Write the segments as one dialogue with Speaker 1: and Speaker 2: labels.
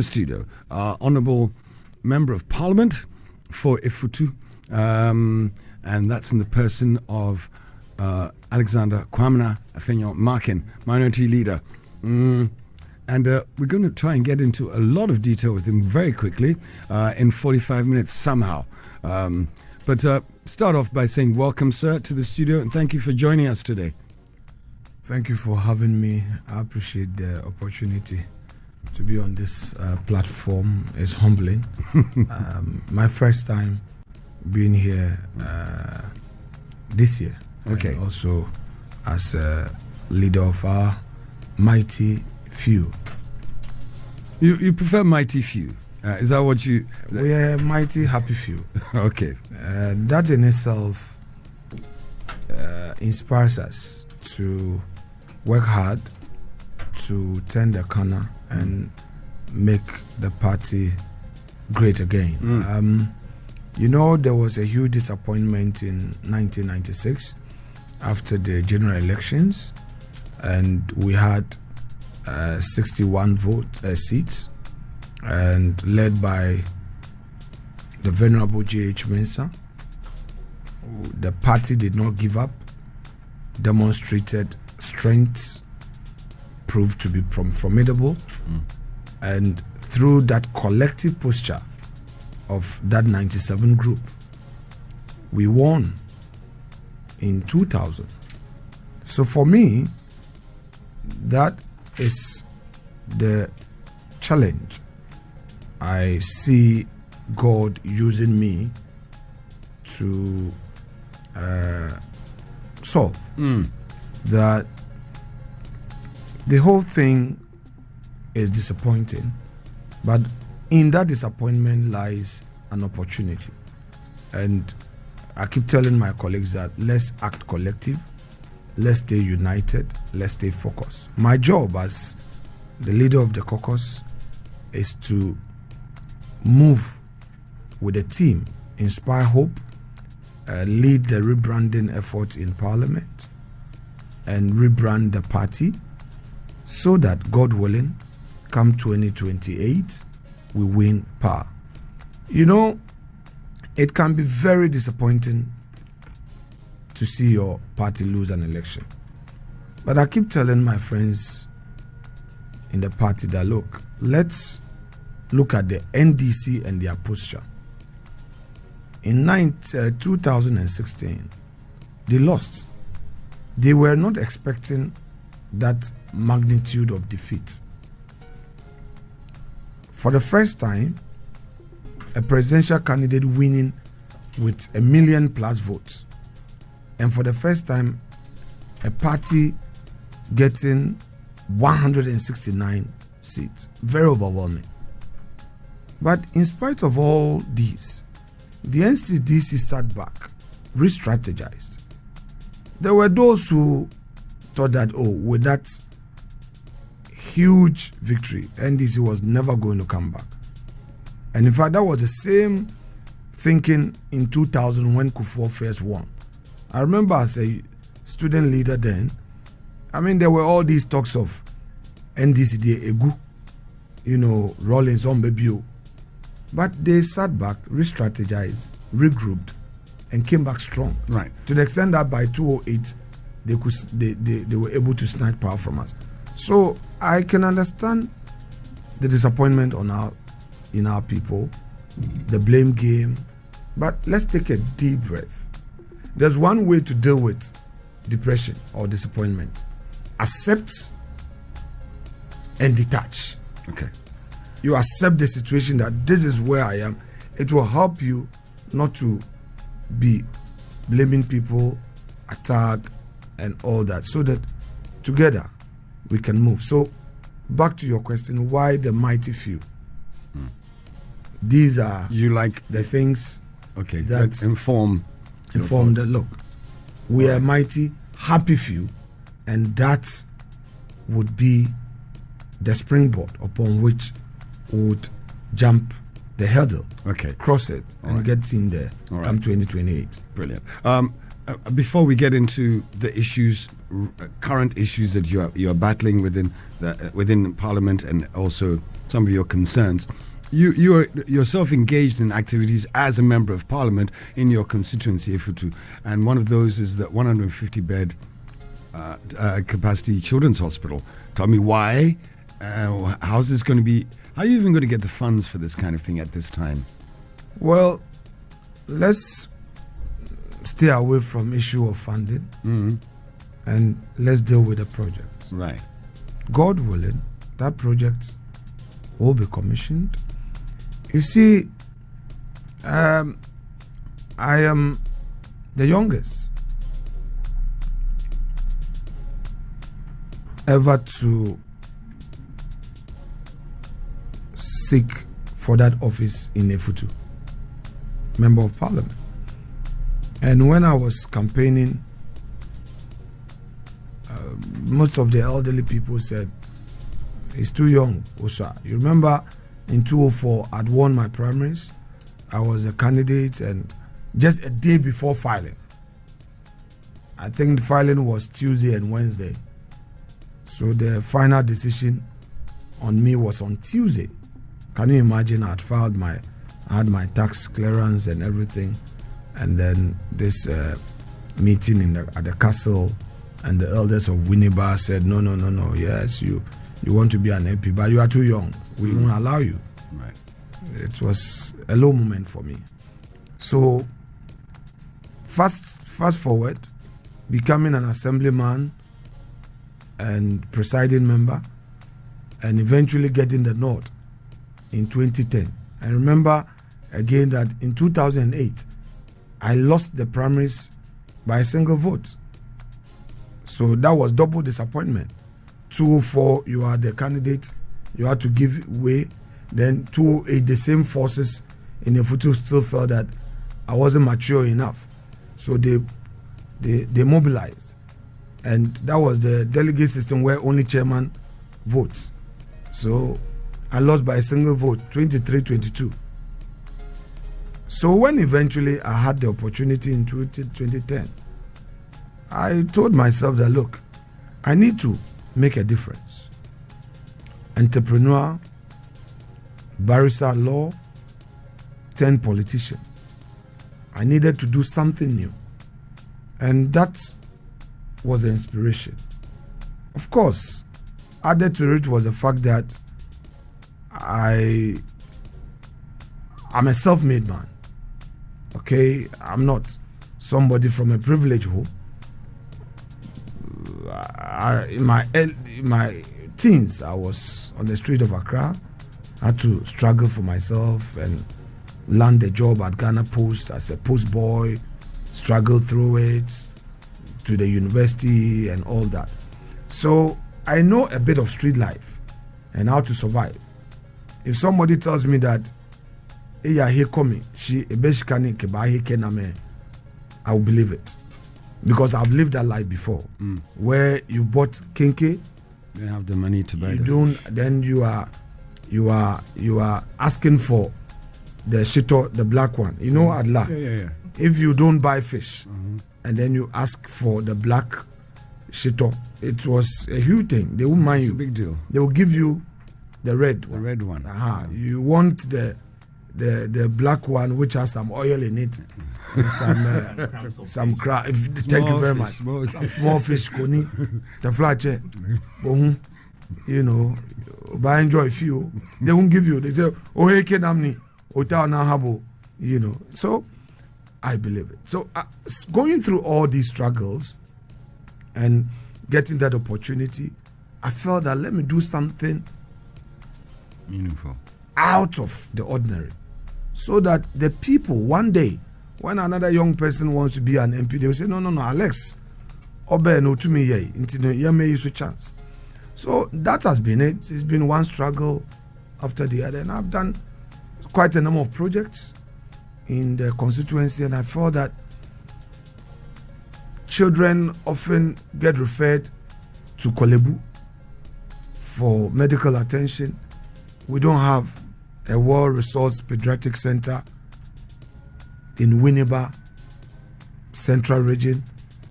Speaker 1: Studio, Honourable Member of Parliament for Effutu, and that's in the person of Alexander Afenyo-Markin, Minority Leader. And we're going to try and get into a lot of detail with him very quickly in 45 minutes somehow. But start off by saying welcome, sir, to the studio, and thank you for joining us today.
Speaker 2: Thank you for having me. I appreciate the opportunity to be on this platform. Is humbling. My first time being here this year.
Speaker 1: Okay.
Speaker 2: And also as a leader of our mighty few.
Speaker 1: You prefer mighty few? Is that what you...
Speaker 2: We are mighty happy few.
Speaker 1: Okay.
Speaker 2: That in itself inspires us to work hard to turn the corner and make the party great again. There was a huge disappointment in 1996 after the general elections, and we had 61 seats, and led by the Venerable J.H. Mensah. The party did not give up, demonstrated strength, proved to be formidable, and through that collective posture of that 97 group, we won in 2000. So for me, that is the challenge I see God using me to solve. That the whole thing is disappointing, but in that disappointment lies an opportunity. And I keep telling my colleagues that let's act collective, let's stay united, let's stay focused. My job as the leader of the caucus is to move with the team, inspire hope, lead the rebranding effort in Parliament, and rebrand the party so that, God willing, come 2028, we win power. It can be very disappointing to see your party lose an election. But I keep telling my friends in the party that, look, let's look at the NDC and their posture. In 2016, they lost. They were not expecting that magnitude of defeat. For the first time, a presidential candidate winning with 1 million+ votes, and for the first time, a party getting 169 seats. Very overwhelming. But in spite of all these, the NCDC sat back, re-strategized. There were those who thought that, with that huge victory, NDC was never going to come back. And in fact, that was the same thinking in 2000 when Kufuor first won. I remember as a student leader then, there were all these talks of NDC, the Egu, Rollins on Babio. But they sat back, re-strategized, regrouped, and came back strong.
Speaker 1: Right. To
Speaker 2: the extent that by 2008, they were able to snatch power from us. So I can understand the disappointment in our people, the blame game. But let's take a deep breath. There's one way to deal with depression or disappointment. Accept and detach.
Speaker 1: Okay.
Speaker 2: You accept the situation that this is where I am. It will help you not to be blaming people, attack, and all that, so that together we can move. So back to your question, why the mighty few? These are the things
Speaker 1: that inform
Speaker 2: that, look, we are mighty happy few, and that would be the springboard upon which we would jump the hurdle, cross it, and get in there come 2028.
Speaker 1: Brilliant. Before we get into the issues, current issues that you are battling within Parliament and also some of your concerns. You are yourself engaged in activities as a member of parliament in your constituency, Effutu, and one of those is the 150-bed capacity children's hospital. Tell me why. How's this going to be? How are you even going to get the funds for this kind of thing at this time?
Speaker 2: Well, let's stay away from issue of funding and let's deal with the project.
Speaker 1: Right.
Speaker 2: God willing, that project will be commissioned. You see, I am the youngest ever to seek for that office in Effutu, Member of Parliament. And when I was campaigning, most of the elderly people said, "He's too young, Osa." You remember in 2004, I'd won my primaries. I was a candidate, and just a day before filing, I think the filing was Tuesday and Wednesday. So the final decision on me was on Tuesday. Can you imagine? I had my tax clearance and everything, and then this meeting at the castle, and the elders of Winneba said, no, yes, you want to be an MP, but you are too young. We won't allow you.
Speaker 1: Right.
Speaker 2: It was a low moment for me. So fast forward, becoming an assemblyman and presiding member, and eventually getting the nod in 2010. I remember again that in 2008, I lost the primaries by a single vote. So that was double disappointment. 2004, you are the candidate, you had to give way. Then 2008, the same forces in the Effutu still felt that I wasn't mature enough. So they mobilized. And that was the delegate system where only chairman votes. So I lost by a single vote, 23-22. So when eventually I had the opportunity in 2010, I told myself that, look, I need to make a difference. Entrepreneur, barrister law, 10 politician. I needed to do something new. And that was the inspiration. Of course, added to it was the fact that I'm a self-made man. Okay, I'm not somebody from a privileged home. In my teens, I was on the street of Accra. I had to struggle for myself and land a job at Ghana Post as a post boy, struggle through it to the university and all that. So I know a bit of street life and how to survive. If somebody tells me that I will believe it, because I've lived that life before, where you bought kinky,
Speaker 1: you don't have the money to buy.
Speaker 2: You don't. Then you are asking for the shito, the black one. You know, Adla.
Speaker 1: Yeah.
Speaker 2: If you don't buy fish, and then you ask for the black shito, it was a huge thing. They won't mind you.
Speaker 1: It's a big deal.
Speaker 2: They will give you the red one.
Speaker 1: The red one.
Speaker 2: You want the black one which has some oil in it, some crab. Thank you very much. Some small fish, koni, the flache, you know, buy enjoy few. They won't give you. They say, "Oh, hey, kenamni, ota na habo," you know. So I believe it. So going through all these struggles and getting that opportunity, I felt that let me do something
Speaker 1: meaningful,
Speaker 2: out of the ordinary, so that the people one day, when another young person wants to be an MP, they will say, no, Alex, obe no to me ye, into ye may use a chance. So that has been it. It's been one struggle after the other, and I've done quite a number of projects in the constituency, and I felt that children often get referred to Kolebu for medical attention. We don't have a well-resourced pediatric center in Winneba, Central Region.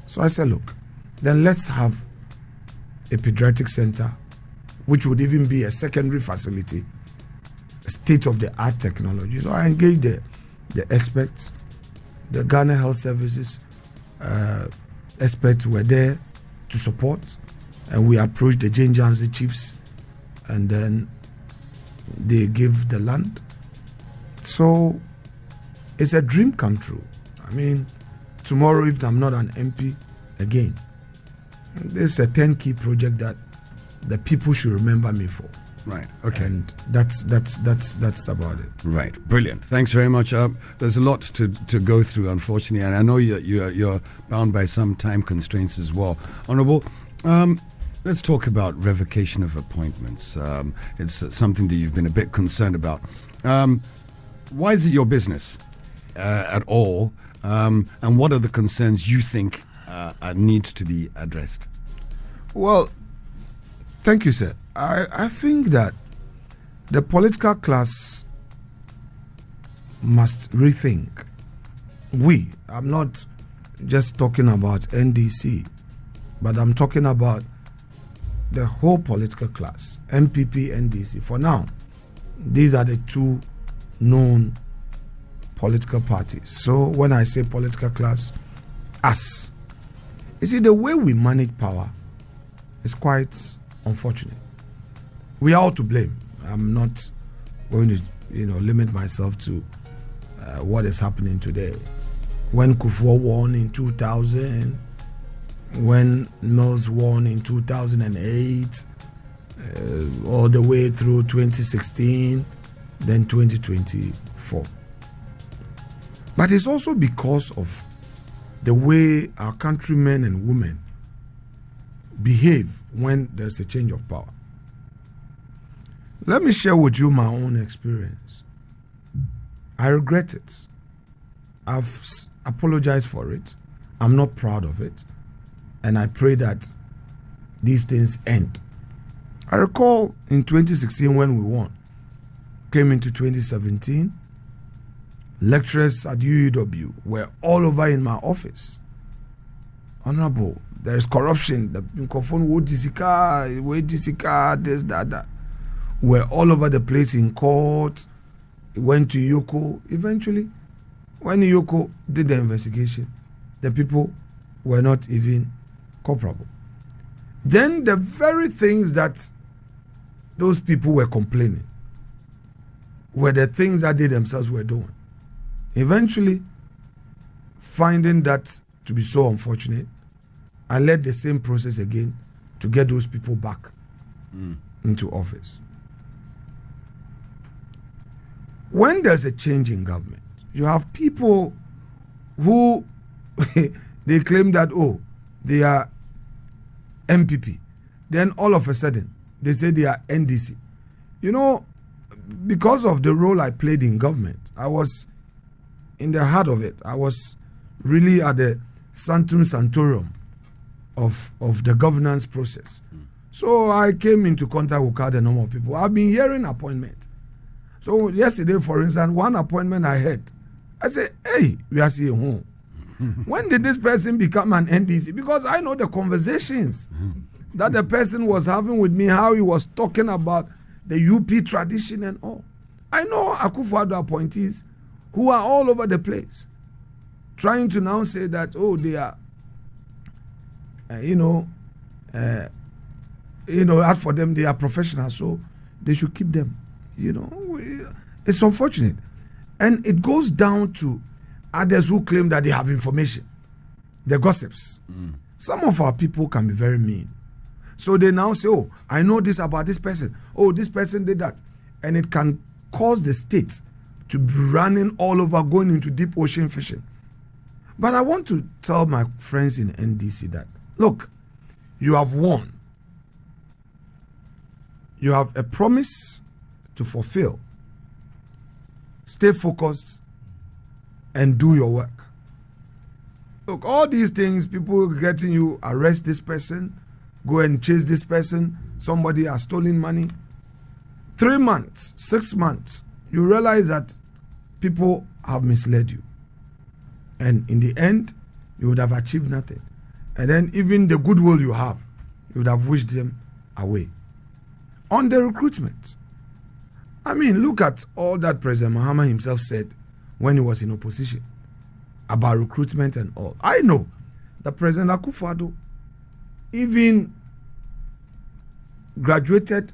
Speaker 2: So I said, look, then let's have a pediatric center, which would even be a secondary facility state-of-the-art technology. So I engaged the experts, the Ghana Health Services experts were there to support, and we approached the Jane Jansi chiefs, and then they gave the land. So it's a dream come true. I mean, tomorrow, if I'm not an MP again, there's a 10 key project that the people should remember me for.
Speaker 1: Right. Okay.
Speaker 2: And that's about it.
Speaker 1: Right. Brilliant. Thanks very much. There's a lot to go through, unfortunately, and I know you're bound by some time constraints as well. Honourable, let's talk about revocation of appointments. It's something that you've been a bit concerned about. Why is it your business at all? And what are the concerns you think need to be addressed?
Speaker 2: Well, thank you, sir. I think that the political class must rethink. I'm not just talking about NDC, but I'm talking about the whole political class, MPP, NDC. For now, these are the two known political parties. So when I say political class, us. You see, the way we manage power is quite unfortunate. We are all to blame. I'm not going to, limit myself to what is happening today. When Kufuor won in 2000, when Mills won in 2008, all the way through 2016, then 2024. But it's also because of the way our countrymen and women behave when there's a change of power. Let me share with you my own experience. I regret it. I've apologized for it. I'm not proud of it. And I pray that these things end. I recall in 2016 when we won, came into 2017, lecturers at UUW were all over in my office. Honorable, there is corruption. The microphone, this, that. Were all over the place in court, went to Yoko. Eventually, when Yoko did the investigation, the people were not even culpable. Then the very things that those people were complaining were the things that they themselves were doing. Eventually, finding that to be so unfortunate, I led the same process again to get those people back into office. When there's a change in government, you have people who they claim that, they are MPP. Then all of a sudden, they say they are NDC. Because of the role I played in government, I was in the heart of it. I was really at the Sanctum Sanctorum of the governance process. So I came into contact with the normal people. I've been hearing appointments. So yesterday, for instance, one appointment I had, I said, hey, we are seeing home. When did this person become an NDC? Because I know the conversations that the person was having with me, how he was talking about the UP tradition and all. I know Akufo-Addo appointees who are all over the place, trying to now say that, they are, as for them, they are professionals, so they should keep them. It's unfortunate. And it goes down to others who claim that they have information, the gossips. Some of our people can be very mean. So they now say, I know this about this person. This person did that. And it can cause the state to be running all over, going into deep ocean fishing. But I want to tell my friends in NDC that, look, you have won. You have a promise to fulfill. Stay focused and do your work. Look, all these things, people getting you, arrest this person, go and chase this person, somebody has stolen money. 3 months, 6 months, you realize that people have misled you. And in the end, you would have achieved nothing. And then even the goodwill you have, you would have wished them away. On the recruitment, I mean, look at all that President Mahama himself said when he was in opposition about recruitment and all. I know that President Akufo-Addo even graduated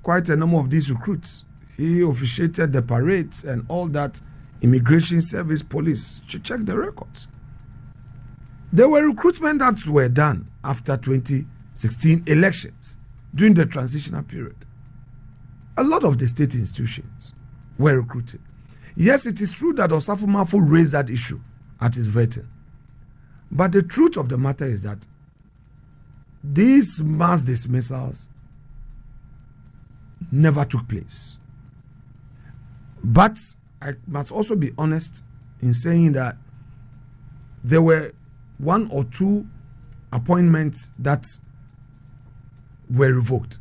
Speaker 2: quite a number of these recruits. He officiated the parades and all that, immigration service, police. Check the records. There were recruitment that were done after 2016 elections during the transitional period. A lot of the state institutions were recruited. Yes, it is true that Osafo Mafu raised that issue at his vetting. But the truth of the matter is that these mass dismissals never took place. But I must also be honest in saying that there were one or two appointments that were revoked.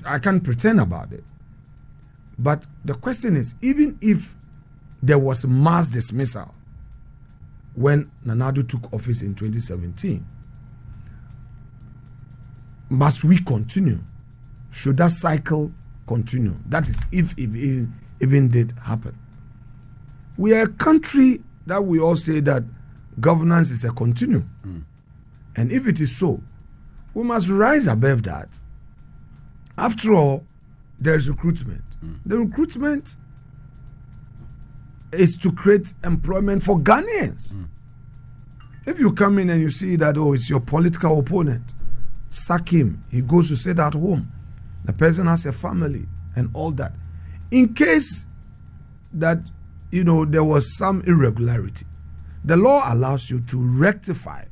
Speaker 2: I can't pretend about it. But the question is, even if there was mass dismissal when Nana Addo took office in 2017, must we continue? Should that cycle continue? That is, if it even did happen. We are a country that we all say that governance is a continuum. And if it is so, we must rise above that. After all, there is recruitment. The recruitment is to create employment for Ghanaians. If you come in and you see that, oh, it's your political opponent, sack him. He goes to sit at home. The person has a family and all that. In case that, there was some irregularity, the law allows you to rectify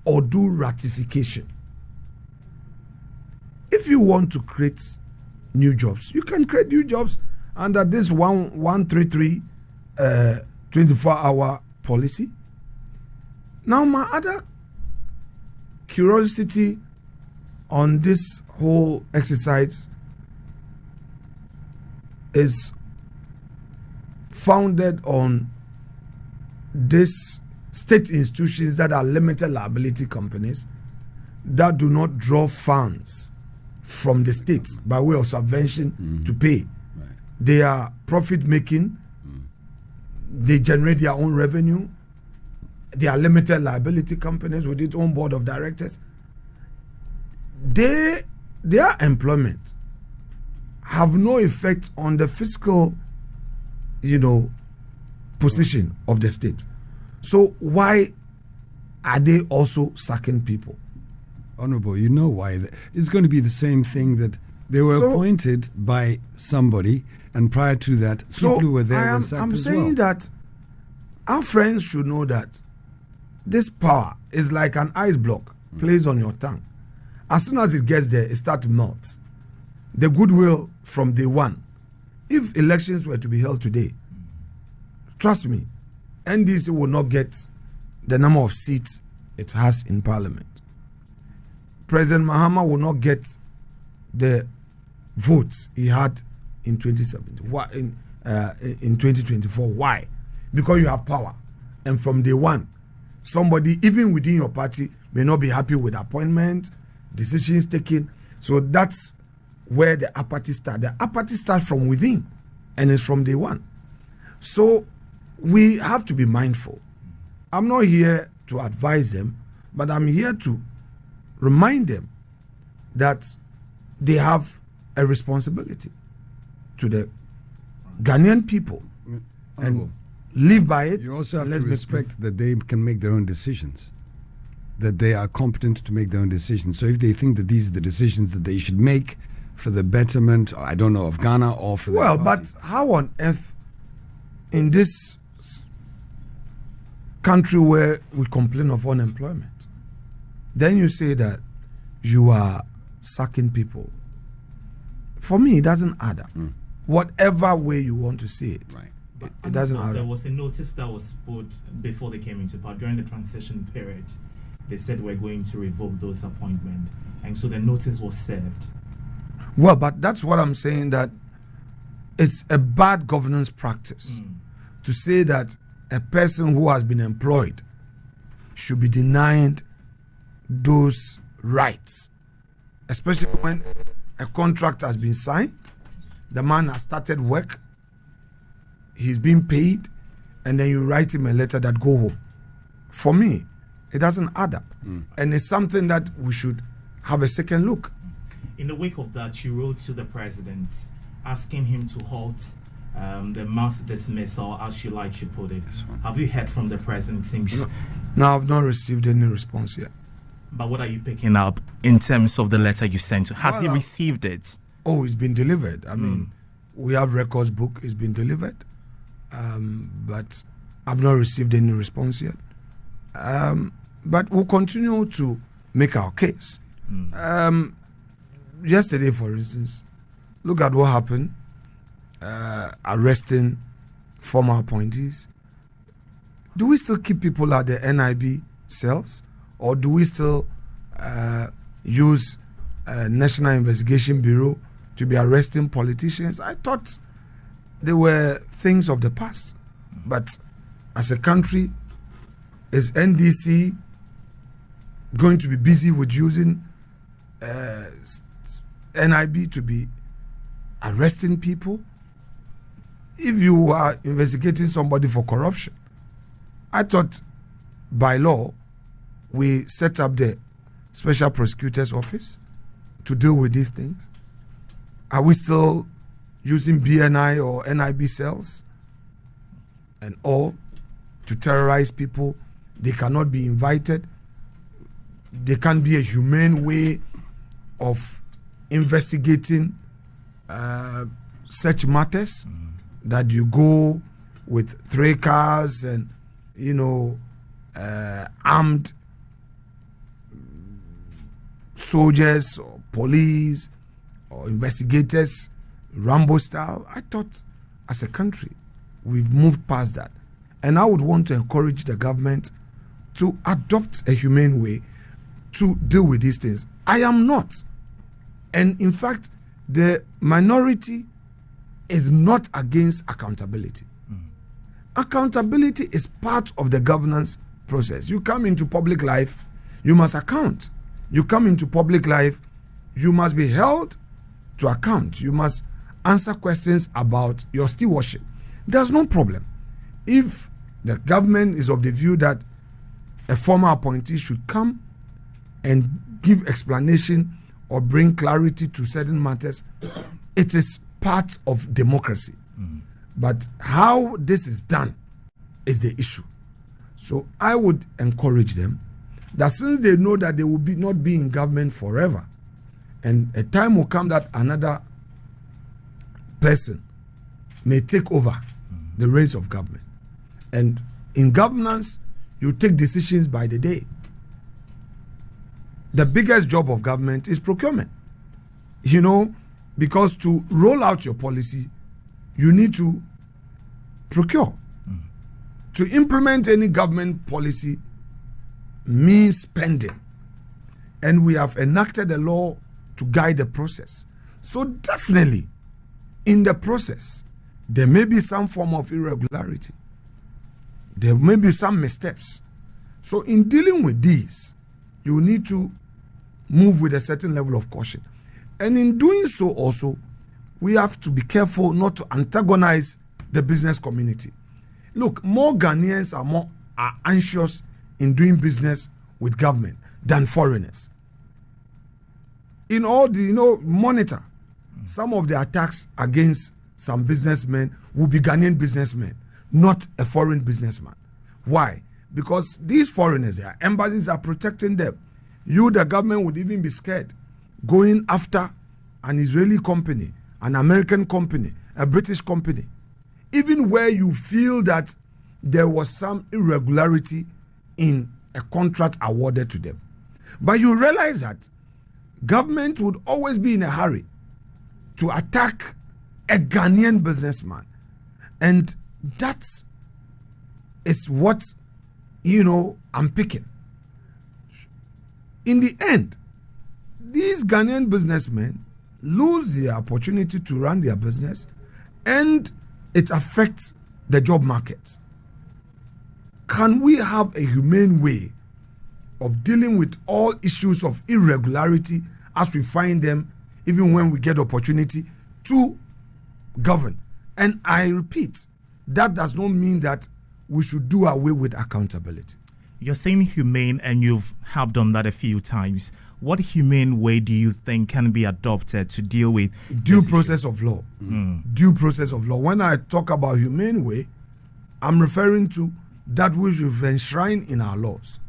Speaker 2: or do ratification. If you want to create new jobs, you can create new jobs under this 133 24-hour policy. Now, my other curiosity on this whole exercise is founded on these state institutions that are limited liability companies that do not draw funds from the states by way of subvention to pay. Right. They are profit making. They generate their own revenue. They are limited liability companies with its own board of directors. Their employment have no effect on the fiscal, position of the state. So why are they also sacking people?
Speaker 1: Honorable, you know why. It's going to be the same thing that they were appointed by somebody, and prior to that, people who were there were sacked
Speaker 2: I'm
Speaker 1: as
Speaker 2: saying that our friends should know that this power is like an ice block placed on your tongue. As soon as it gets there, it starts to melt. The goodwill from day one. If elections were to be held today, trust me, NDC will not get the number of seats it has in parliament. President Mahama will not get the votes he had in 2017. Why, in 2024. Why? Because you have power. And from day one, somebody, even within your party, may not be happy with appointment, decisions taken. So that's where the apathy starts. The apathy starts from within, and it's from day one. So we have to be mindful. I'm not here to advise them, but I'm here to remind them that they have a responsibility to the Ghanaian people and live by it.
Speaker 1: You also have to respect that they can make their own decisions, that they are competent to make their own decisions. So if they think that these are the decisions that they should make for the betterment, I don't know, of Ghana or for
Speaker 2: well, but how on earth in this country where we complain of unemployment, then you say that you are sacking people? For me, it doesn't add up. Whatever way you want to see it,
Speaker 3: right.
Speaker 2: It doesn't add up.
Speaker 3: There was a notice that was put before they came into power during the transition period. They said we're going to revoke those appointments, and so the notice was served.
Speaker 2: Well, but that's what I'm saying, that it's a bad governance practice to say that a person who has been employed should be denied those rights, especially when a contract has been signed, the man has started work, he's been paid, and then you write him a letter that go home. For me, it doesn't add up. And it's something that we should have a second look.
Speaker 3: In the wake of that, you wrote to the president asking him to halt the mass dismissal, as you like to put it. Have you heard from the president since?
Speaker 2: No, I've not received any response yet.
Speaker 3: But what are you picking up in terms of the letter you sent? Has he received it?
Speaker 2: Oh, it's been delivered. I mean, we have records book. It's been delivered. But I've not received any response yet. But we'll continue to make our case. Yesterday, for instance, look at what happened. Arresting former appointees. Do we still keep people at the NIB cells? Or do we still use National Investigation Bureau to be arresting politicians? I thought they were things of the past. But as a country, is NDC going to be busy with using NIB to be arresting people? If you are investigating somebody for corruption, I thought by law we set up the Special Prosecutor's Office to deal with these things. Are we still using BNI or NIB cells and all to terrorize people? They cannot be invited. There can't be a humane way of investigating such matters, that you go with 3 cars and, armed soldiers or police or investigators, Rambo style. I thought as a country, we've moved past that. And I would want to encourage the government to adopt a humane way to deal with these things. I am not. And in fact, the minority is not against accountability. Accountability is part of the governance process. You come into public life, you must account. You come into public life, you must be held to account. You must answer questions about your stewardship. There's no problem. If the government is of the view that a former appointee should come and give explanation or bring clarity to certain matters, it is part of democracy. But how this is done is the issue. So I would encourage them that since they know that they will not be in government forever, and a time will come that another person may take over the reins of government. And in governance, you take decisions by the day. The biggest job of government is procurement. Because to roll out your policy, you need to procure. To implement any government policy means spending. And we have enacted a law to guide the process. So definitely, in the process, there may be some form of irregularity. There may be some missteps. So in dealing with these, you need to move with a certain level of caution. And in doing so also, we have to be careful not to antagonize the business community. Look, more Ghanaians are anxious in doing business with government than foreigners. In all the, monitor, some of the attacks against some businessmen will be Ghanaian businessmen, not a foreign businessman. Why? Because these foreigners, their embassies are protecting them. You, the government, would even be scared going after an Israeli company, an American company, a British company, even where you feel that there was some irregularity in a contract awarded to them. But you realize that government would always be in a hurry to attack a Ghanaian businessman. And that is what, I'm picking. In the end, these Ghanaian businessmen lose the opportunity to run their business, and it affects the job market. Can we have a humane way of dealing with all issues of irregularity as we find them even when we get opportunity to govern. And I repeat, that does not mean that we should do away with accountability.
Speaker 3: You're saying humane, and you've harped on that a few times. What humane way do you think can be adopted to deal with
Speaker 2: due process of law? Due process of law. When I talk about humane way, I'm referring to that which we've enshrined in our laws.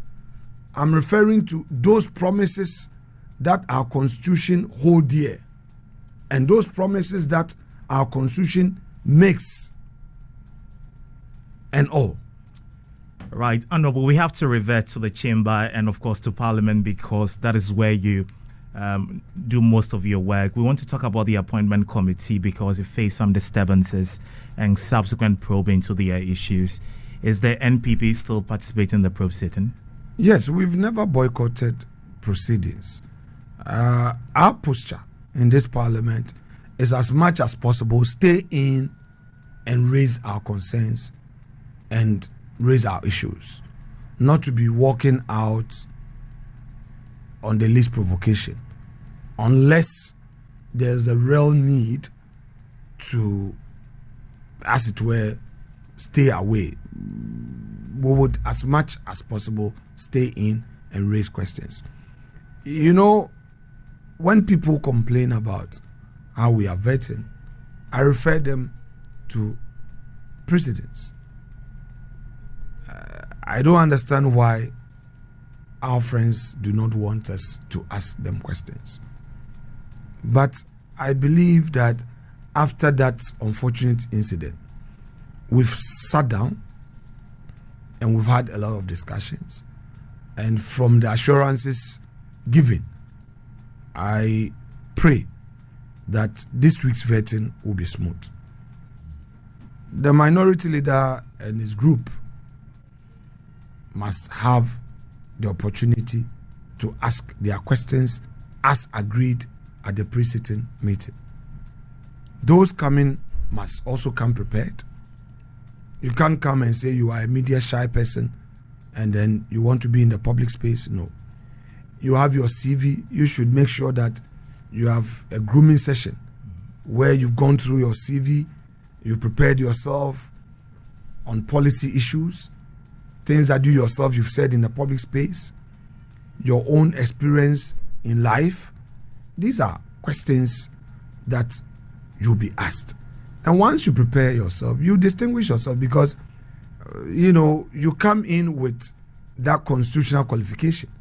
Speaker 2: I'm referring to those promises that our constitution hold dear, and those promises that our constitution makes, and all.
Speaker 3: Right, Honorable, we have to revert to the chamber and, of course, to Parliament, because that is where you do most of your work. We want to talk about the appointment committee because it faced some disturbances and subsequent probe into their issues. Is the NPP still participating in the probe sitting?
Speaker 2: Yes, we've never boycotted proceedings. Our posture in this Parliament is, as much as possible, stay in and raise our concerns and raise our issues, not to be walking out on the least provocation, unless there's a real need to, as it were, stay away. We would, as much as possible, stay in and raise questions. You know, when people complain about how we are vetting, I refer them to precedents. I don't understand why our friends do not want us to ask them questions. But I believe that after that unfortunate incident, we've sat down and we've had a lot of discussions. And from the assurances given, I pray that this week's vetting will be smooth. The minority leader and his group must have the opportunity to ask their questions as agreed at the pre-sitting meeting. Those coming must also come prepared. You can't come and say you are a media shy person and then you want to be in the public space. No. You have your CV. You should make sure that you have a grooming session where you've gone through your CV, you've prepared yourself on policy issues, things that you yourself you've said in the public space, your own experience in life. These are questions that you'll be asked. And once you prepare yourself, you distinguish yourself because, you come in with that constitutional qualification.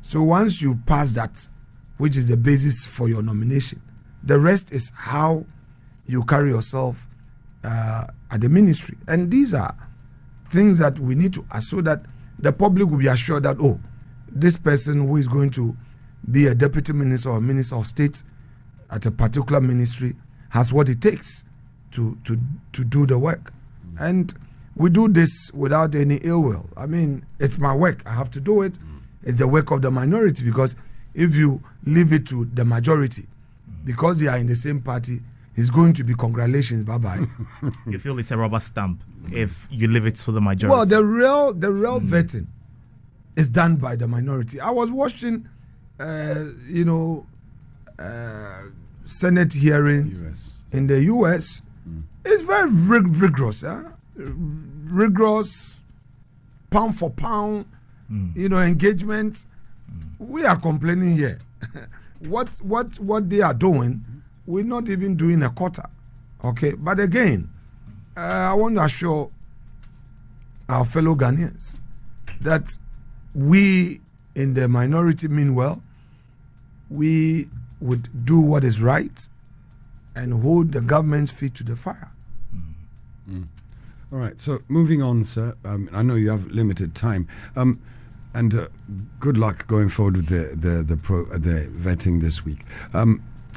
Speaker 2: So once you pass that, which is the basis for your nomination, the rest is how you carry yourself at the ministry. And these are things that we need to ask so that the public will be assured that, this person who is going to be a deputy minister or minister of state at a particular ministry has what it takes to do the work. And we do this without any ill will. I mean, it's my work. I have to do it. It's the work of the minority, because if you leave it to the majority, because they are in the same party, it's going to be congratulations, bye-bye.
Speaker 3: You feel it's a rubber stamp if you leave it to the majority?
Speaker 2: Well, the real vetting is done by the minority. I was watching, Senate hearings in the U.S. It's very rigorous, rigorous, pound for pound, engagement. We are complaining here. What they are doing, we're not even doing a quarter. Okay, but again, I want to assure our fellow Ghanaians that we in the minority mean well. We would do what is right and hold the government's feet to the fire.
Speaker 1: All right, so moving on, sir. I know you have limited time. And good luck going forward with the vetting this week.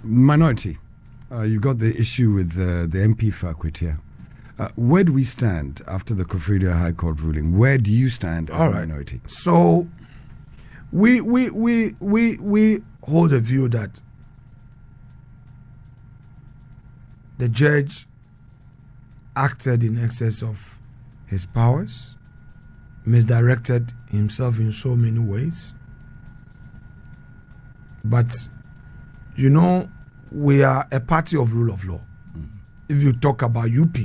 Speaker 1: Minority, you got the issue with the MP Fakultia. Where do we stand after the Koforidua High Court ruling? Where do you stand as a minority?
Speaker 2: So we hold a view that the judge acted in excess of his powers, misdirected himself in so many ways. But, we are a party of rule of law. If you talk about UP,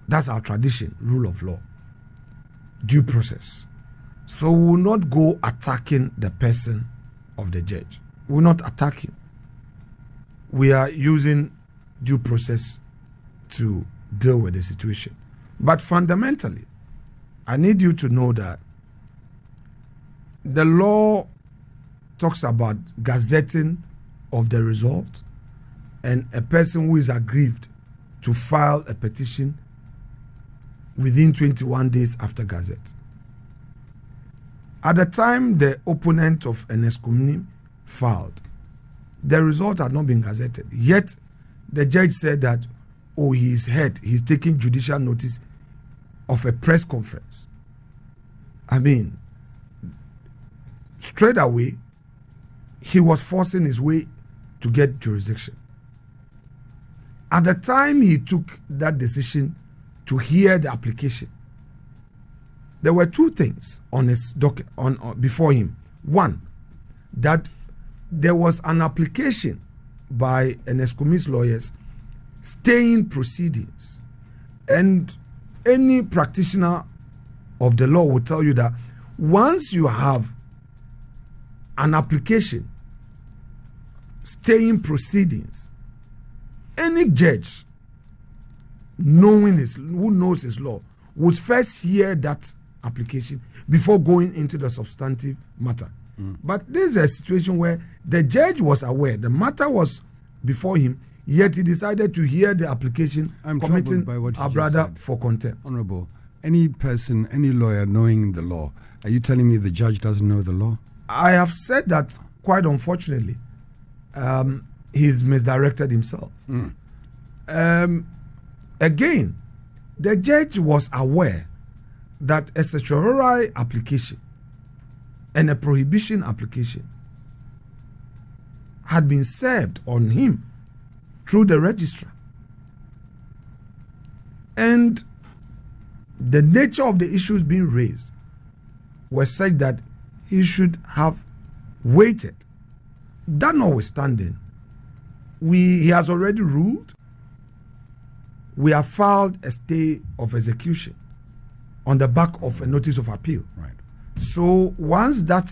Speaker 2: that's our tradition, rule of law, due process. So we will not go attacking the person of the judge. We will not attack him. We are using due process to deal with the situation. But fundamentally, I need you to know that the law talks about gazetting of the result, and a person who is aggrieved to file a petition within 21 days after gazette. At the time the opponent of an excommunication filed, the result had not been gazetted. Yet the judge said that, oh, he's taking judicial notice of a press conference. I mean, straight away, he was forcing his way to get jurisdiction. At the time he took that decision to hear the application, there were two things on his docket before him. One, that there was an application by an excommunication's lawyers staying proceedings, and any practitioner of the law will tell you that once you have an application staying proceedings, any judge who knows his law would first hear that application before going into the substantive matter. But this is a situation where the judge was aware the matter was before him, yet he decided to hear the application, committing our brother for contempt.
Speaker 1: Honorable, any person, any lawyer knowing the law, are you telling me the judge doesn't know the law?
Speaker 2: I have said that, quite unfortunately, he's misdirected himself. Again, the judge was aware that a certiorari application and a prohibition application had been served on him through the registrar. And the nature of the issues being raised was such that he should have waited. That notwithstanding, he has already ruled. We have filed a stay of execution on the back of a notice of appeal.
Speaker 1: Right.
Speaker 2: So once that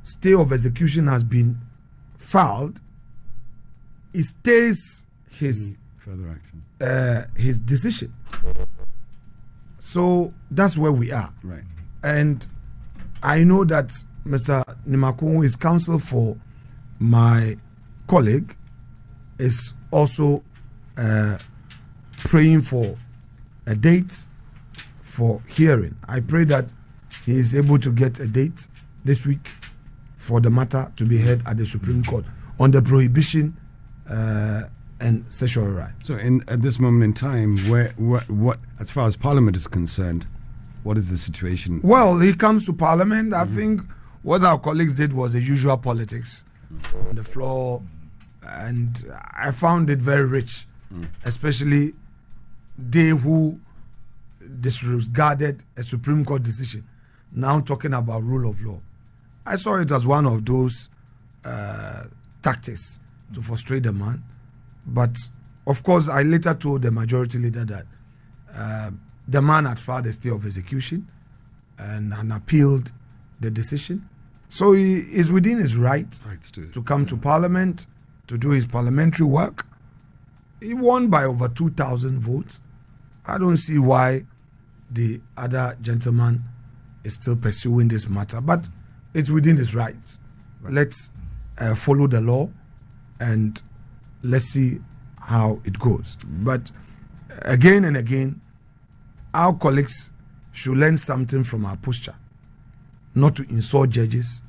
Speaker 2: stay of execution has been filed, it stays his
Speaker 1: further action,
Speaker 2: his decision. So that's where we are.
Speaker 1: Right.
Speaker 2: And I know that Mr. Nimakun, his counsel for my colleague, is also praying for a date for hearing. I pray that he is able to get a date this week for the matter to be heard at the Supreme Court on the prohibition and sexual right.
Speaker 1: So at this moment in time, what as far as Parliament is concerned, what is the situation?
Speaker 2: Well, he comes to Parliament. I think what our colleagues did was the usual politics on the floor, and I found it very rich, especially they who disregarded a Supreme Court decision, now talking about rule of law. I saw it as one of those tactics to frustrate the man. But of course, I later told the majority leader that the man had filed a stay of execution and appealed the decision. So he is within his right to come to Parliament to do his parliamentary work. He won by over 2,000 votes. I don't see why the other gentleman is still pursuing this matter, but it's within his rights. Right. Let's follow the law and let's see how it goes. But again and again, our colleagues should learn something from our posture. Not to insult judges,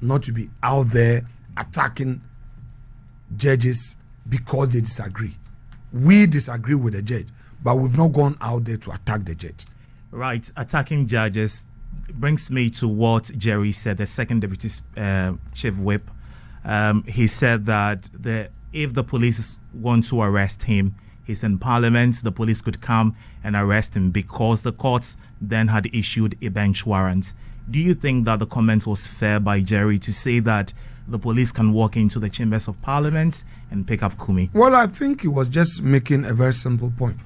Speaker 2: not to be out there attacking judges because they disagree. We disagree with the judge, but we've not gone out there to attack the judge.
Speaker 3: Right, attacking judges brings me to what Jerry said, the second deputy chief whip. He said that if the police want to arrest him, he's in Parliament, the police could come and arrest him because the courts then had issued a bench warrant. Do you think that the comment was fair by Jerry to say that the police can walk into the chambers of parliament and pick up Kumi?
Speaker 2: Well, I think he was just making a very simple point,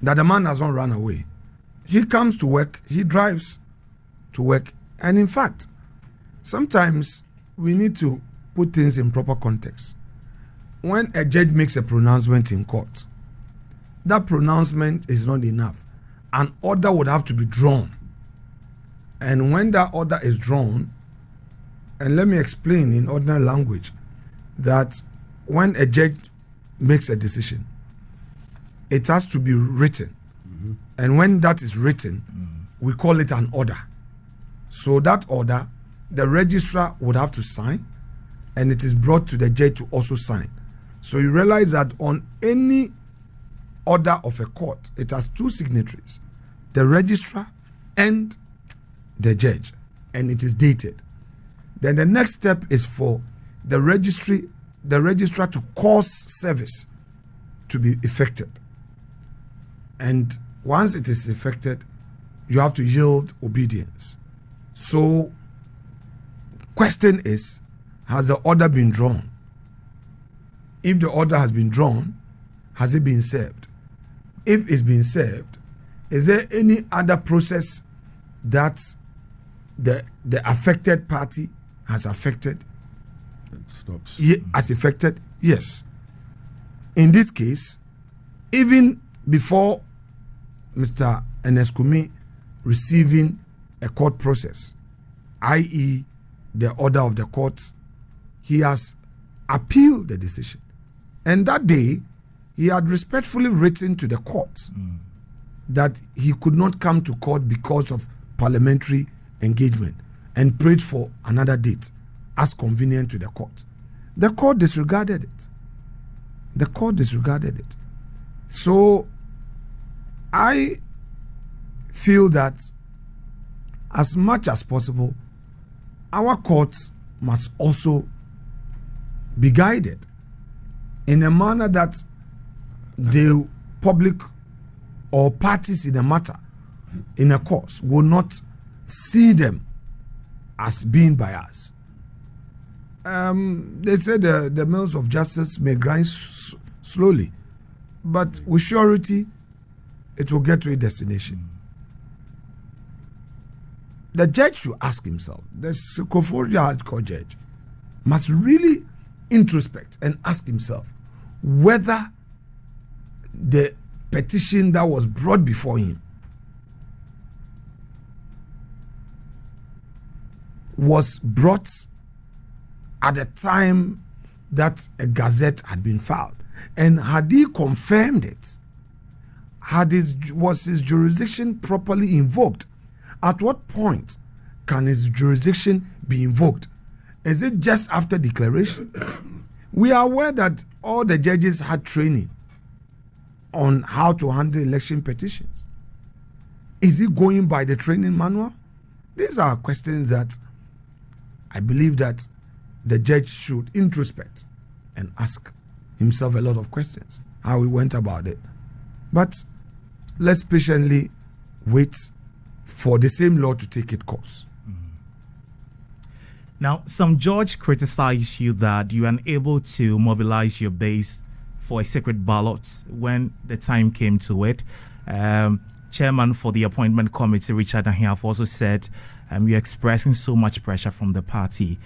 Speaker 2: that the man doesn't run away. He comes to work, he drives to work, and in fact, sometimes we need to put things in proper context. When a judge makes a pronouncement in court, that pronouncement is not enough. An order would have to be drawn. And when that order is drawn, and let me explain in ordinary language, that when a judge makes a decision, it has to be written. Mm-hmm. And when that is written, we call it an order. So that order, the registrar would have to sign, and it is brought to the judge to also sign. So you realize that on any order of a court, it has two signatories, the registrar and the judge, and it is dated. Then the next step is for the registrar to cause service to be effected. And once it is effected, you have to yield obedience. So, question is, has the order been drawn? If the order has been drawn, has it been served? If it's been served, is there any other process that the affected party has affected?
Speaker 1: It stops.
Speaker 2: Has affected? Yes. In this case, even before Mr. Kumi receiving a court process, i.e. the order of the court, he has appealed the decision. And that day, he had respectfully written to the court that he could not come to court because of parliamentary engagement and prayed for another date as convenient to the court. The court disregarded it. The court disregarded it. So I feel that as much as possible, our courts must also be guided in a manner that the public or parties in a matter, in a cause, will not see them as being biased. They say the mills of justice may grind slowly, but with surety, it will get to a destination. The judge should ask himself, the Koforia High Court judge must really introspect and ask himself whether the petition that was brought before him was brought at the time that a gazette had been filed, and had he confirmed it, was his jurisdiction properly invoked? At what point can his jurisdiction be invoked? Is it just after declaration? We are aware that all the judges had training on how to handle election petitions. Is he going by the training manual? These are questions that I believe that the judge should introspect and ask himself a lot of questions, how he went about it. But let's patiently wait for the same law to take its course.
Speaker 3: Now, some judge criticized you that you were unable to mobilize your base for a secret ballot when the time came to it. Chairman for the appointment committee, Richard Ahiaf, also said you're expressing so much pressure from the party.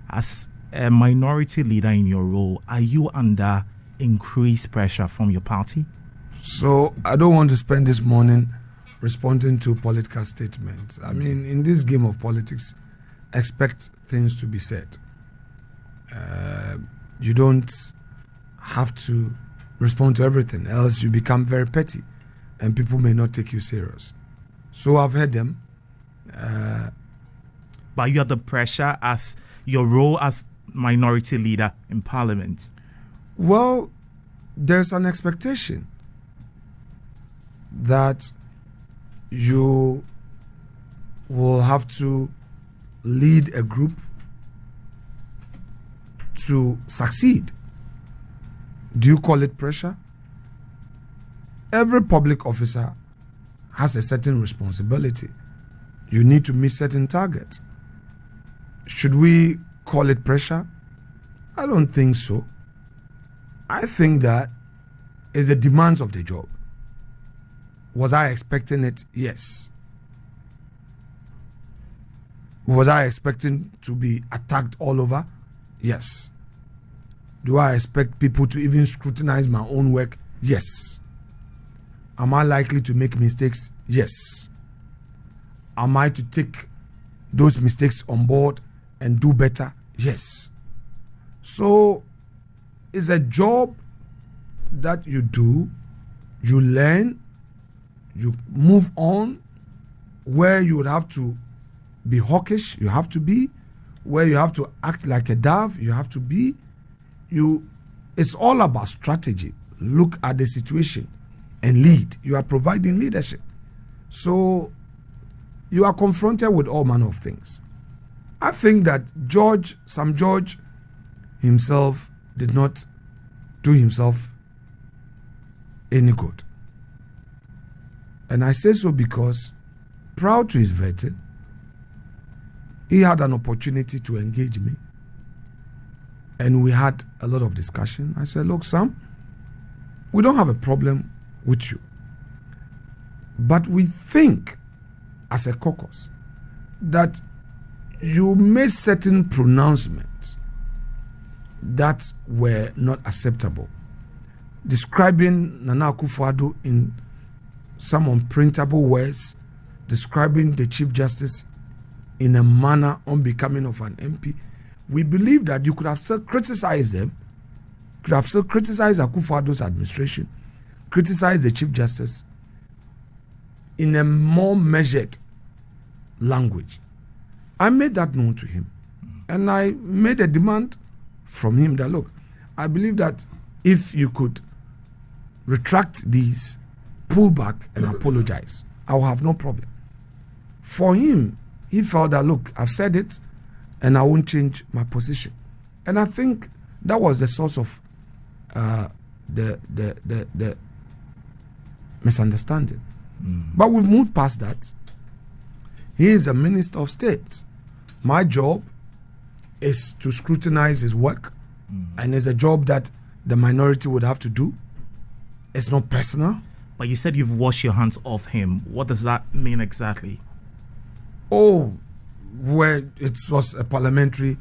Speaker 3: As a minority leader in your role, are you under increased pressure from your party?
Speaker 2: So I don't want to spend this morning responding to political statements. I mean, in this game of politics, expect things to be said. You don't have to respond to everything, else you become very petty and people may not take you serious. So I've heard them.
Speaker 3: But you have the pressure as your role as minority leader in parliament.
Speaker 2: Well, there's an expectation that you will have to lead a group to succeed. Do you call it pressure? Every public officer has a certain responsibility. You need to meet certain targets. Should we call it pressure? I don't think so. I think that is the demands of the job. Was I expecting it? Yes. Was I expecting to be attacked all over? Yes. Do I expect people to even scrutinize my own work? Yes. Am I likely to make mistakes? Yes. Am I to take those mistakes on board and do better? Yes. So it's a job that you do, you learn, you move on, where you would have to be hawkish, you have to be, where you have to act like a dove, you have to be. It's all about strategy. Look at the situation and lead. You are providing leadership. So you are confronted with all manner of things. I think that Sam George himself did not do himself any good. And I say so because, proud to his vetting, he had an opportunity to engage me. And we had a lot of discussion. I said, look, Sam, we don't have a problem with you. But we think, as a caucus, that you made certain pronouncements that were not acceptable. Describing Nana Akufo-Addo in some unprintable words, describing the Chief Justice in a manner unbecoming of an MP. We believe that you could have still criticized them, could have still criticized Akufo-Addo's administration, criticized the Chief Justice in a more measured language. I made that known to him. And I made a demand from him that, look, I believe that if you could retract these, pull back and apologize, I will have no problem. For him, he felt that, look, I've said it and I won't change my position. And I think that was the source of the misunderstanding. But we've moved past that. He is a minister of state. My job is to scrutinize his work, and it's a job that the minority would have to do. It's not personal.
Speaker 3: But you said you've washed your hands off him. What does that mean exactly?
Speaker 2: Oh, where it was a parliamentary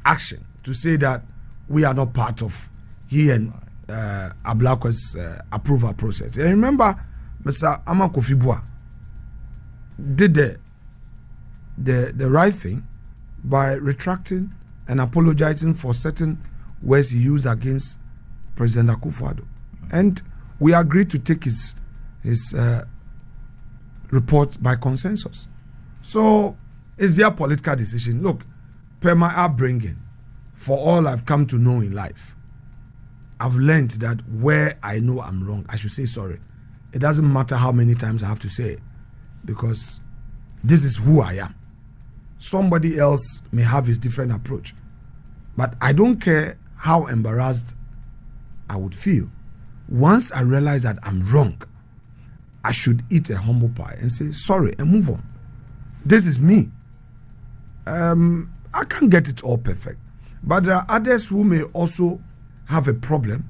Speaker 2: action to say that we are not part of he and Ablakwa's approval process. And remember, Mr. Amakofibua did the right thing by retracting and apologizing for certain words he used against President Akufo-Addo. And we agreed to take his report by consensus. So it's their political decision. Look, per my upbringing, for all I've come to know in life, I've learned that where I know I'm wrong, I should say sorry. It doesn't matter how many times I have to say it, because this is who I am. Somebody else may have his different approach, but I don't care how embarrassed I would feel. Once I realize that I'm wrong, I should eat a humble pie and say sorry and move on. This is me. I can't get it all perfect, but there are others who may also have a problem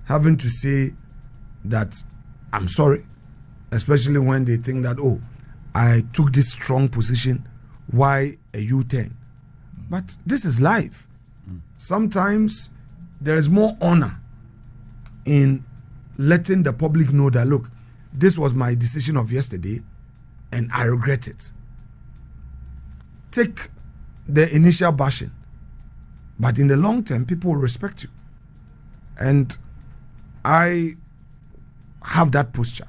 Speaker 2: having to say that I'm sorry, especially when they think that, oh, I took this strong position, why a U-turn? But this is life. Sometimes there is more honor in letting the public know that, look, this was my decision of yesterday and I regret it. Take the initial bashing, but in the long term, people will respect you. And I have that posture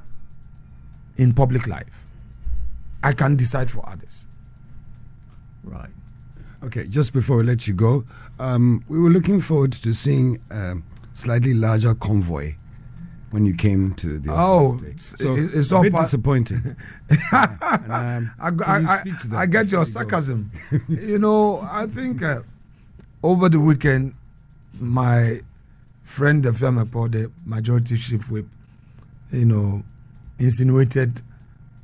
Speaker 2: in public life. I can decide for others.
Speaker 3: Right.
Speaker 1: Okay, just before we let you go, we were looking forward to seeing a slightly larger convoy when you came to the office today. So it's a bit disappointing.
Speaker 2: I get your sarcasm. You know, I think over the weekend, my friend, the majority chief whip, you know, insinuated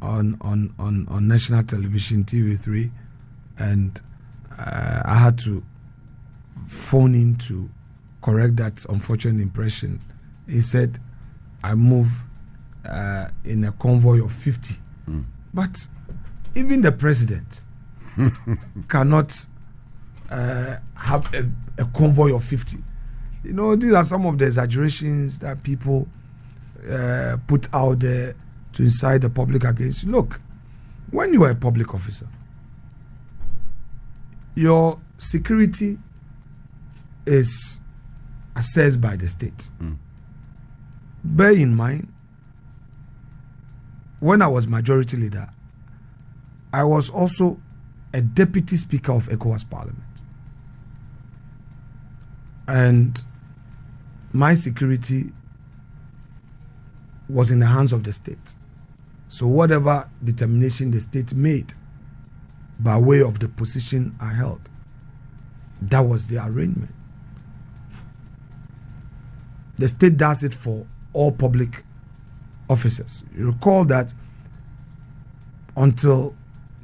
Speaker 2: on national television, TV3, and I had to phone in to correct that unfortunate impression. He said, I move in a convoy of 50. But even the president cannot have a convoy of 50. You know, these are some of the exaggerations that people put out there to incite the public against you. Look, when you are a public officer, your security is assessed by the state. Bear in mind, when I was majority leader, I was also a deputy speaker of ECOWAS Parliament. And my security was in the hands of the state. So whatever determination the state made by way of the position I held, that was the arrangement. The state does it for all public officers. You recall that until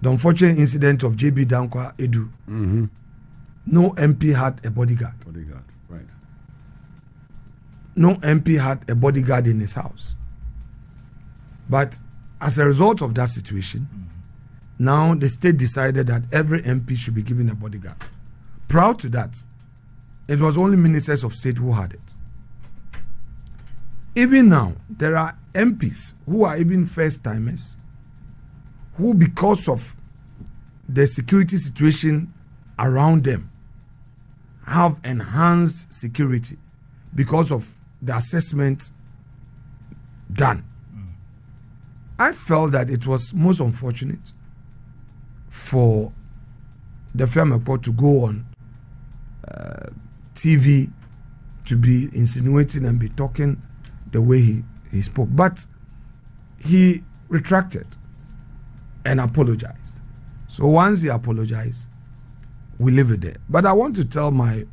Speaker 2: the unfortunate incident of JB Dankwa Edu, no MP had a bodyguard.
Speaker 1: Right.
Speaker 2: No MP had a bodyguard in his house. But as a result of that situation, now the state decided that every MP should be given a bodyguard. Prior to that, it was only ministers of state who had it. Even now, there are MPs who are even first-timers who, because of the security situation around them, have enhanced security because of the assessment done. I felt that it was most unfortunate for the Afenyo-Markin to go on TV to be insinuating and be talking the way he spoke. But he retracted and apologized. So once he apologized, we leave it there. But I want to tell my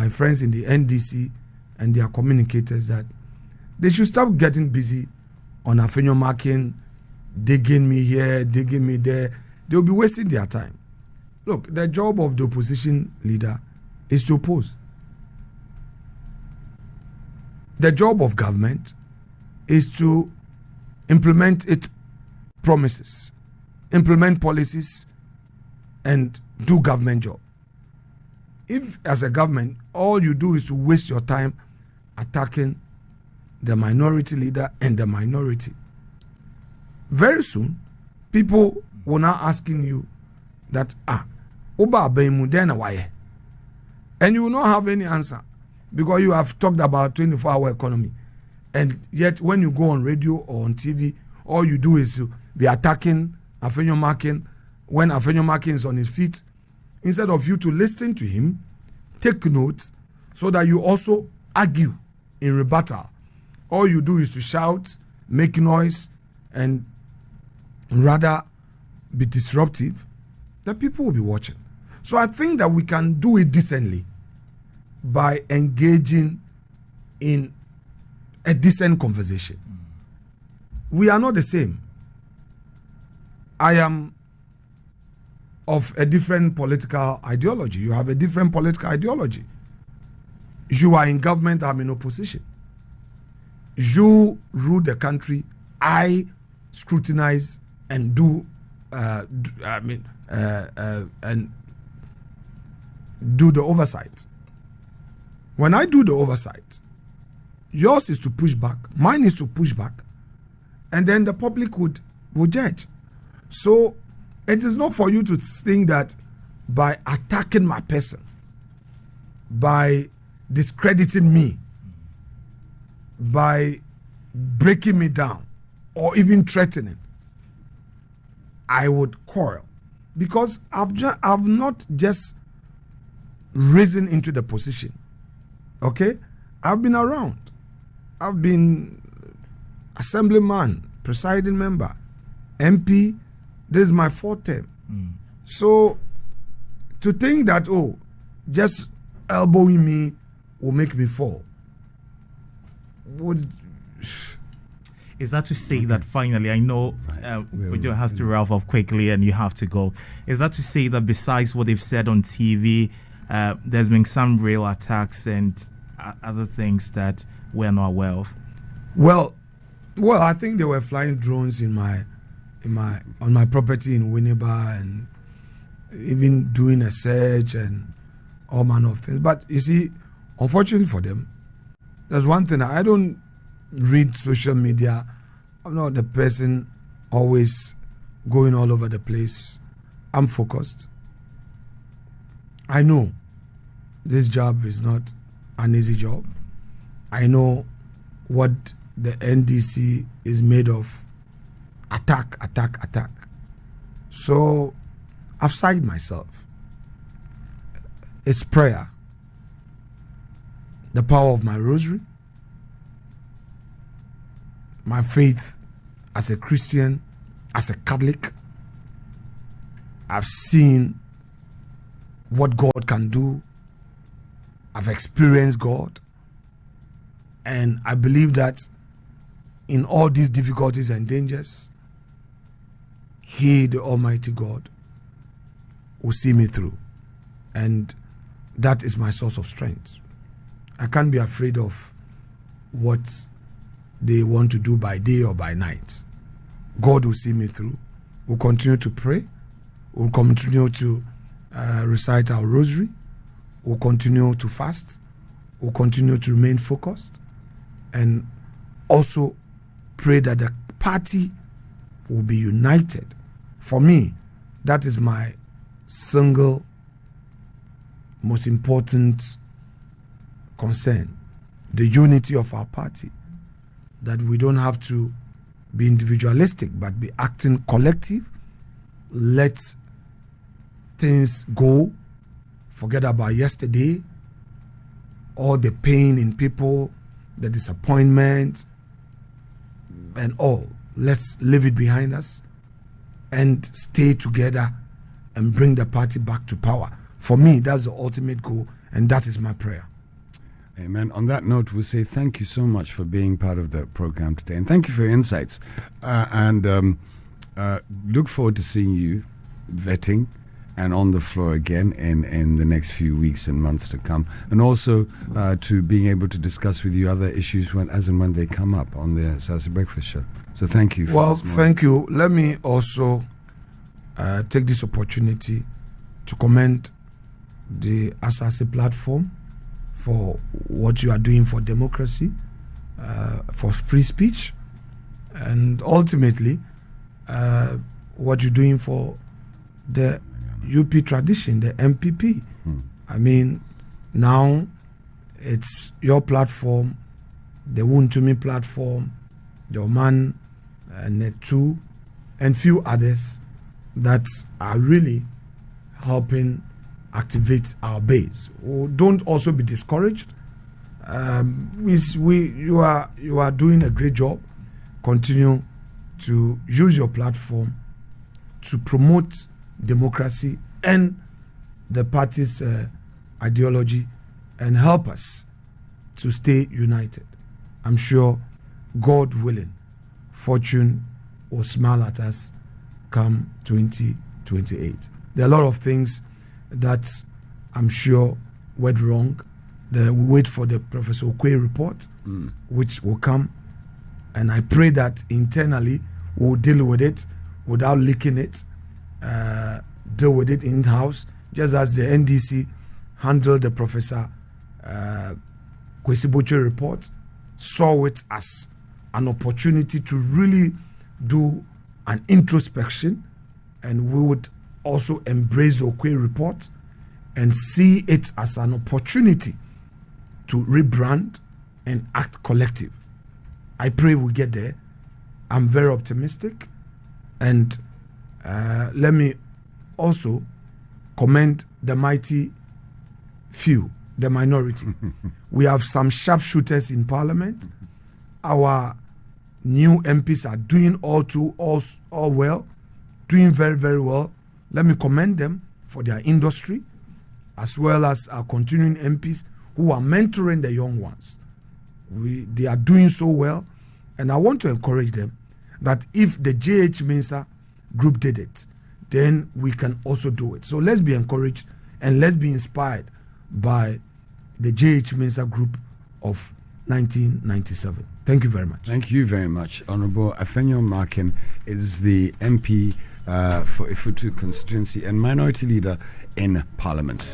Speaker 2: friends in the NDC and their communicators that they should stop getting busy on Afenyo-Markin, digging me here, digging me there. They'll be wasting their time. Look, the job of the opposition leader is to oppose. The job of government is to implement its promises, implement policies, and do government job. If, as a government, all you do is to waste your time attacking the minority leader and the minority, very soon, people will now asking you that, why? And you will not have any answer because you have talked about 24-hour economy. And yet, when you go on radio or on TV, all you do is be attacking Afenyo-Markin when Afenyo-Markin is on his feet. Instead of you to listen to him, take notes so that you also argue in rebuttal. All you do is to shout, make noise, and rather be disruptive. The people will be watching. So I think that we can do it decently by engaging in a decent conversation. We are not the same. I am of a different political ideology. You have a different political ideology. You are in government, I'm in opposition. You rule the country, I scrutinize and and do the oversight. When I do the oversight, yours is to push back, mine is to push back, and then the public would judge. So it is not for you to think that by attacking my person, by discrediting me, by breaking me down, or even threatening, I would quarrel. Because I've not just risen into the position. Okay? I've been around. I've been assemblyman, presiding member, MP. This is my fourth term. So to think that, just elbowing me will make me fall would...
Speaker 3: Is that to say that finally, I know Ojo has to wrap up quickly and you have to go. Is that to say that besides what they've said on TV, there's been some real attacks and other things that we're not aware of?
Speaker 2: Well, I think they were flying drones on my property in Winneba, and even doing a search and all manner of things. But you see, unfortunately for them, there's one thing: I don't read social media. I'm not the person always going all over the place. I'm focused. I know this job is not an easy job. I know what the NDC is made of. Attack. So I've signed myself. It's prayer, the power of my rosary, my faith as a Christian, as a Catholic. I've seen what God can do. I've experienced God. And I believe that in all these difficulties and dangers, He, the Almighty God, will see me through. And that is my source of strength. I can't be afraid of what they want to do by day or by night. God will see me through. We'll continue to pray. We'll continue to recite our rosary. We'll continue to fast. We'll continue to remain focused. And also pray that the party will be united. For me, that is my single most important concern. The unity of our party. That we don't have to be individualistic, but be acting collective. Let things go. Forget about yesterday. All the pain in people, the disappointment, and all. Let's leave it behind us and stay together and bring the party back to power. For me, that's the ultimate goal, and that is my prayer.
Speaker 1: Amen. On that note, we'll say thank you so much for being part of the program today, and thank you for your insights. And look forward to seeing you vetting and on the floor again in the next few weeks and months to come, and also to being able to discuss with you other issues as and when they come up on the Asaase Breakfast Show. So thank you.
Speaker 2: Well, thank you. Let me also take this opportunity to commend the Asaase platform for what you are doing for democracy, for free speech, and ultimately what you're doing for the UP tradition, the MPP. I mean, now it's your platform, the Wuntumi platform, your man, Netu, and few others that are really helping activate our base. Don't also be discouraged. You are doing a great job. Continue to use your platform to promote democracy and the party's ideology, and help us to stay united. I'm sure, God willing, fortune will smile at us come 2028. There are a lot of things that I'm sure went wrong. We wait for the Professor Okwe report, which will come, and I pray that internally we'll deal with it without leaking it, deal with it in-house, just as the NDC handled the Professor Kwesi report, saw it as an opportunity to really do an introspection, and we would also embrace the Okwe report and see it as an opportunity to rebrand and act collective. I pray we get there. I'm very optimistic, and let me also commend the mighty few, the minority. We have some sharpshooters in Parliament. Our new MPs are doing all well, doing very, very well. Let me commend them for their industry, as well as our continuing MPs who are mentoring the young ones. They are doing so well, And I want to encourage them that if the JH Mensa group did it, then we can also do it. So let's be encouraged and let's be inspired by the JH Mensa group of 1997. Thank you very much.
Speaker 1: Thank you very much. Honorable Afenyo-Markin is the MP for Effutu constituency and minority leader in Parliament.